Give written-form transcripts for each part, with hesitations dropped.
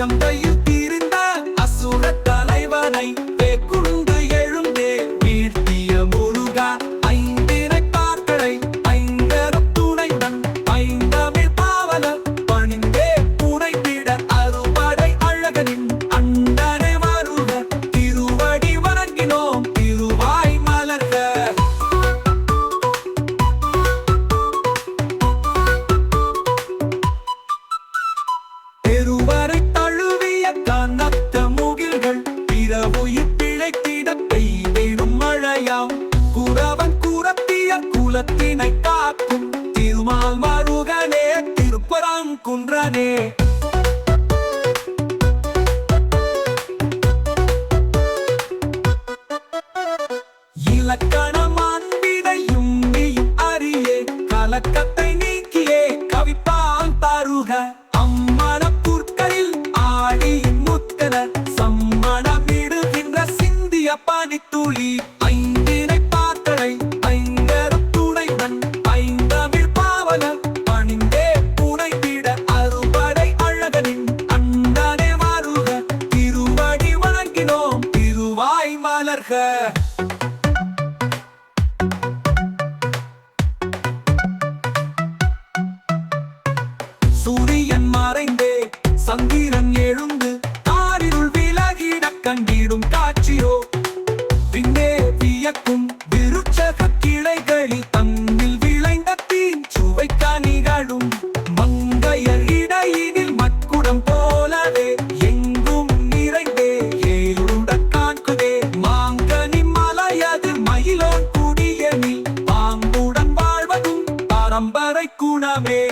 அகந்தையில் தீர்ந்த அசுர தலைவனை வேக்குண்டு எழுந்தே வீழ்த்திய முருகா ஐந்தினை பார்க்கடை ஐந்தரும் துணைவன் ஐந்தமிழ் பாவலர் பணிந்தே புனைத்திட அறுபடை அழகனின் அண்டனை வருக திருவடி வணங்கினோம் திருவாய் மலர்க. பெருவரை தழுவிய கனத்த முகில்கள் பிறவுயிர் பிழைத்திட பெய்திடும் மழையாம் குறவன் குரத்திய குலத்தினை காக்கும் திருமால் மருகனே திருப்பரங்குன்றனே. இலக்கணம் அன்பினையும் நீயும் அறியே கலக்கத்தை நீக்கியே கவிப்பால் தருக அம்மன புற்களில் ஆடியின் முத்தன சம்மணமிடுகின்ற சிந்திய பனித்துளி ஐந்தினை பார்த்தடை ஐங்கரும் துணைவன் ஐந்தமிழ் பாவலர் பணிந்தே புனைத்திட அறுபடை அழகனின் அண்டனே வருக திருவடி வணங்கினோம் திருவாய் மலர்க. சூரியன் மறைந்தே சந்திரன் எழுந்து காரிருள் விலகிட கண்டிடும் காட்சியோ பின்னே வியக்கும் விருட்சக கிளைகளில் தன்னில் விளைந்த தீன் சுவை கனிகளும் மங்கையர் இடையினில் மட்குடம் போலவே எங்கும் நிறைந்தே ஏழுட காண்குதே மாங்கனி மலையது மயிலோன் குடியனில் பாம்புடன் வாழ்வதும் பரம்பரை குணமே.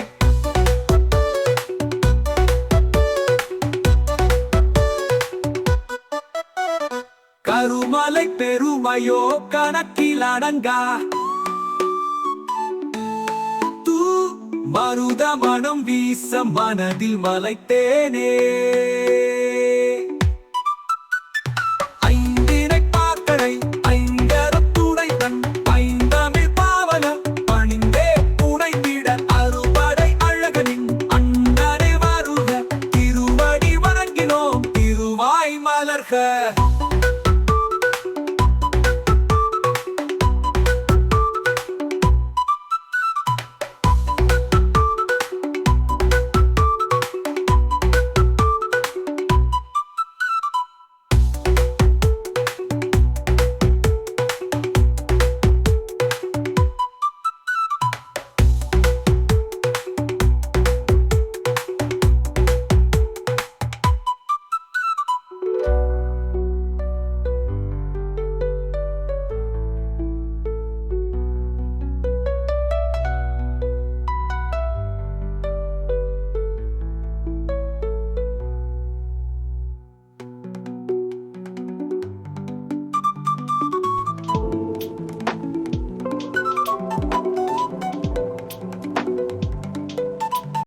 கருமலை பெருமையோ கணக்கில் அடங்கா மருத மனம் வீச மனதில் மலைத்தேனே.